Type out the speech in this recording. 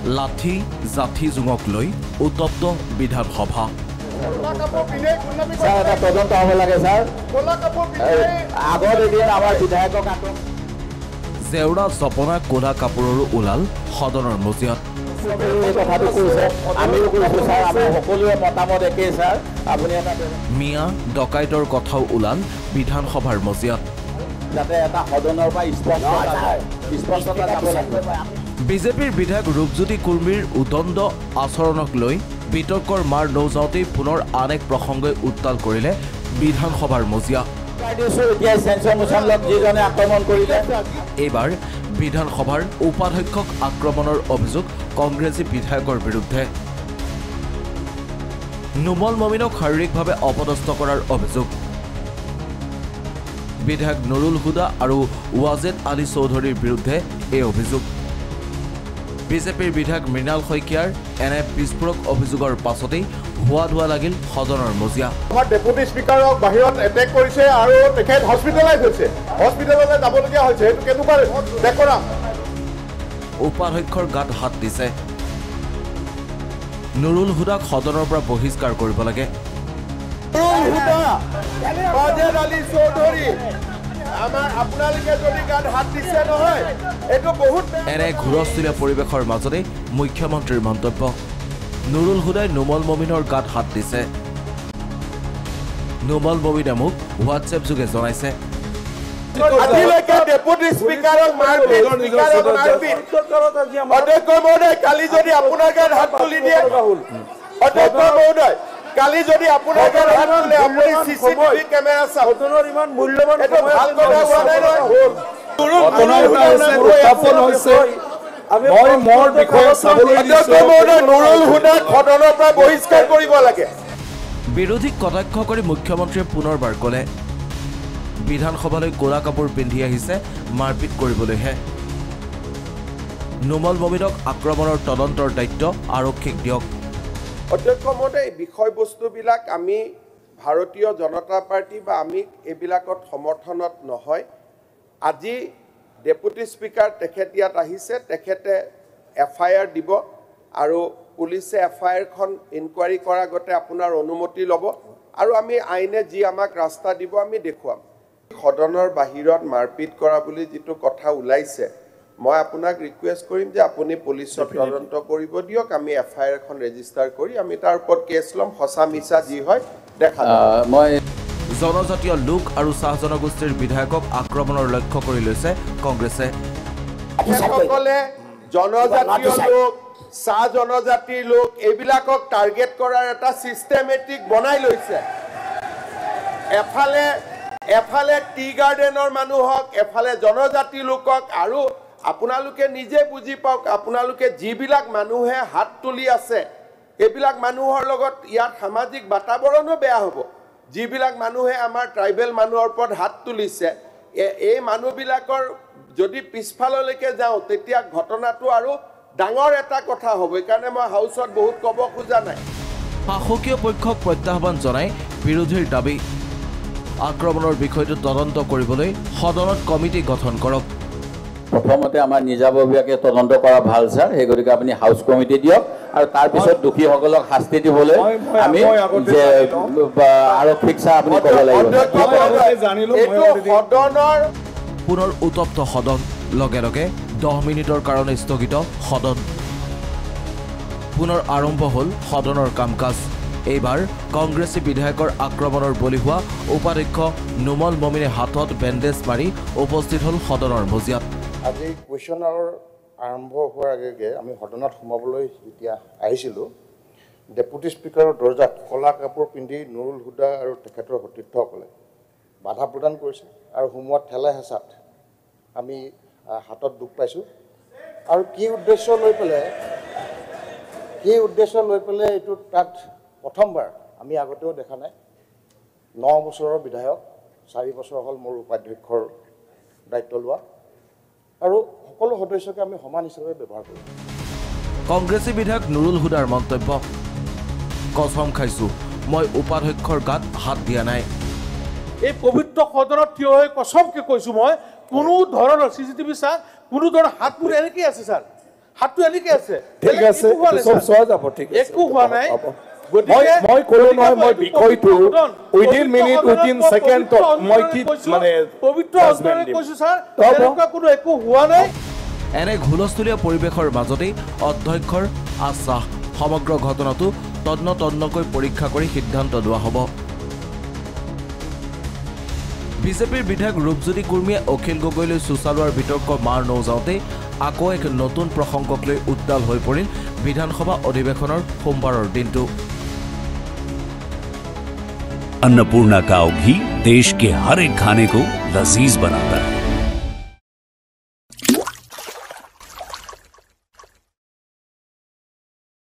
লাঠি জাঠি জোঙক লৈ উত্তপ্ত বিধানসভা তদন্ত হ'ব লাগে স্যাৰ আগত এদিন আমাৰ বিধায়কক জেওৰা জপনা ক'লা কাপোৰৰো ওলাল সদনৰ মজিয়াত কথাটো কৈছে আমিও কৈছোঁ স্যাৰ আমি সকলোৱে মতামত একেই স্যাৰ আপুনি এটা মিয়া ডকাইতৰ কথাও ওলাল বিধানসভাৰ মজিয়াত যাতে এটা সদনৰ পৰা স্পষ্টতা যাব লাগিব বিজেপিৰ বিধায়ক ৰূপজ্যোতি কুৰ্মীৰ উদণ্ড আচৰণক লৈ বিতৰ্কৰ মাৰ নৌযাওঁতেই পুনৰ আন এক প্ৰসংগই উত্তাল কৰিলে বিধানসভাৰ মজিয়া এইবাৰ বিধানসভাৰ উপাধ্যক্ষক আক্ৰমণৰ অভিযোগ কংগ্ৰেছী বিধায়কৰ বিৰুদ্ধে নুমল মমিনক শাৰীৰিকভাৱে অপদস্থ কৰাৰ অভিযোগ বিধায়ক নুৰুল হুদা আৰু ৱাজেদ আলী চৌধুৰীৰ বিৰুদ্ধে এই অভিযোগ বিজেপিৰ বিধায়ক মৃণাল শইকীয়াৰ এনে বিস্ফোৰক অভিযোগৰ পাছতেই হোৱা ধোৱা লাগিল সদনৰ মজিয়া ডেপুটি স্পিকাৰক বাহিৰত এটেক কৰিছে আৰু তেখেত হস্পিটেলাইজ হৈছে হস্পিটেললৈ যাবলগীয়া হৈছে এইটো কেনেকুৱা দেখৰা উপাধ্যক্ষৰ গাত হাত দিছে নুৰুল হুদাক সদনৰ পৰা বহিষ্কাৰ কৰিব লাগে এনে ঘূৰস্থলীয়া পৰিৱেশৰ মাজতে মুখ্যমন্ত্ৰীৰ মন্তব্য নুৰুল হুদাই নুমল মমিনৰ গাত হাত দিছে নুমল মমিনে মোক হোৱাটছএপ যোগে জনাইছে কালি যদি আপোনাৰ গাত হাত তুলি দিয়ে কালি যদি আপোনাৰ গাত হাত তুলে আপুনি চিচিটিভি কেমেৰা চাওক ইমান মূল্যৱান ভাল কথা হোৱা নাই বিৰোধীক কটাক্ষ কৰি মুখ্যমন্ত্ৰীয়ে পুনৰবাৰ ক'লে বিধানসভালৈ ক'লা কাপোৰ পিন্ধি আহিছে মাৰপিট কৰিবলৈহে নুমল মমিনক আক্ৰমণৰ তদন্তৰ দায়িত্ব আৰক্ষীক দিয়ক অধ্যক্ষ মহোদয় বিষয়বস্তুবিলাক আমি ভাৰতীয় জনতা পাৰ্টি বা আমি এইবিলাকত সমৰ্থনত নহয় আজি ডেপুটি স্পিকাৰ তেখেত ইয়াত আহিছে তেখেতে এফআইআৰ দিব আৰু পুলিচে এফআইআৰখন ইনকুৱাৰী কৰাৰ আগতে আপোনাৰ অনুমতি ল'ব আৰু আমি আইনে যি আমাক ৰাস্তা দিব আমি দেখুৱাম সদনৰ বাহিৰত মাৰপিট কৰা বুলি যিটো কথা ওলাইছে মই আপোনাক ৰিকুৱেষ্ট কৰিম যে আপুনি পুলিচক তদন্ত কৰিব দিয়ক আমি এফআইআৰ এখন ৰেজিষ্টাৰ কৰি আমি তাৰ ওপৰত কেছ ল'ম সঁচা মিছা যি হয় দেখা মই জনজাতীয় লোক আৰু চাহ জনগোষ্ঠীৰ বিধায়কক আক্ৰমণৰ লক্ষ্য কৰি লৈছে কংগ্ৰেছে তেখেতসকলে জনজাতীয় লোক চাহ জনজাতিৰ লোক এইবিলাকক টাৰ্গেট কৰাৰ এটা চিষ্টেমেটিক বনাই লৈছে এফালে টি গাৰ্ডেনৰ মানুহক এফালে জনজাতি লোকক আৰু আপোনালোকে নিজে বুজি পাওক আপোনালোকে যিবিলাক মানুহে হাত তুলি আছে এইবিলাক মানুহৰ লগত ইয়াত সামাজিক বাতাবৰণো বেয়া হ'ব যিবিলাক মানুহে আমাৰ ট্ৰাইবেল মানুহৰ ওপৰত হাত তুলিছে এই মানুহবিলাকৰ যদি পিছফাললৈকে যাওঁ তেতিয়া ঘটনাটো আৰু ডাঙৰ এটা কথা হ'ব এইকাৰণে মই হাউচত বহুত ক'ব খোজা নাই শাসকীয় পক্ষক প্ৰত্যাহ্বান জনাই বিৰোধীৰ দাবী আক্ৰমণৰ বিষয়টো তদন্ত কৰিবলৈ সদনত কমিটি গঠন কৰক প্ৰথমতে আমাৰ নিজাববীয়াকৈ তদন্ত কৰা ভাল ছাৰ সেই গতিকে আপুনি হাউচ কমিটি দিয়ক আৰু তাৰপিছত দোষীসকলক শাস্তি দিবলৈ আমি যে আৰক্ষীক ছাৰ আপুনি ক'ব লাগিব পুনৰ উত্তপ্ত সদন লগে লগে 10 মিনিটৰ কাৰণে স্থগিত সদন পুনৰ আৰম্ভ হ'ল সদনৰ কাম কাজ এইবাৰ কংগ্ৰেছী বিধায়কৰ আক্ৰমণৰ বলি হোৱা উপাধ্যক্ষ নুমল মমিনে হাতত বেণ্ডেজ মাৰি উপস্থিত হ'ল সদনৰ মজিয়াত আজি কুৱেশ্যন আৱাৰ আৰম্ভ হোৱাৰ আগে আমি সদনত সোমাবলৈ যেতিয়া আহিছিলোঁ ডেপুটি স্পিকাৰৰ দৰ্জাত ক'লা কাপোৰ পিন্ধি নুৰুল হুদা আৰু তেখেতৰ সতীৰ্থসকলে বাধা প্ৰদান কৰিছে আৰু সোমোৱাত ঠেলাই হেঁচাত আমি হাতত দুখ পাইছোঁ আৰু কি উদ্দেশ্য লৈ পেলাই এইটো তাত প্ৰথমবাৰ আমি আগতেও দেখা নাই 9 বছৰৰ বিধায়ক 4 বছৰ হ'ল মোৰ উপাধ্যক্ষৰ দায়িত্ব লোৱা আৰু সকলো সদস্যকে আমি সমান হিচাপে ব্যৱহাৰ কৰোঁ কংগ্ৰেছী বিধায়ক নুৰুল হুদাৰ মন্তব্য কসম খাইছোঁ মই উপাধ্যক্ষৰ গাত হাত দিয়া নাই এই পবিত্ৰ সদনত থিয় হৈ কসমকে কৈছোঁ মই কোনো ধৰণৰ চিচিটিভি ছাৰ কোনো ধৰণৰ হাত মোৰ এনেকৈ আছে ছাৰ হাতটো এনেকে আছে ঠিক আছে সব চোৱা যাব ঠিক আছে একো হোৱা নাই মই ক'লো নহয় মই বিষয়টো উইদিন মিনিট উইদিন ছেকেণ্ডত মই কি মানে পবিত্ৰ অন্তৰে কৈছো ছাৰ এনেকুৱা কোনো একো হোৱা নাই এনে হুলস্থুলীয়া পৰিৱেশৰ মাজতেই অধ্যক্ষৰ আশ্বাস সমগ্ৰ ঘটনাটো তন্নকৈ পৰীক্ষা কৰি সিদ্ধান্ত লোৱা হ'ব বিজেপিৰ বিধায়ক ৰূপজ্যোতি কুৰ্মীয়ে অখিল গগৈলৈ চুচালোৱাৰ বিতৰ্ক মাৰ নৌযাওঁতে আকৌ এক নতুন প্ৰসংগক লৈ উত্তাল হৈ পৰিল বিধানসভা অধিৱেশনৰ সোমবাৰৰ দিনটো अन्नपूर्णा काव घी देश के हर एक खाने को लजीज बनाता है।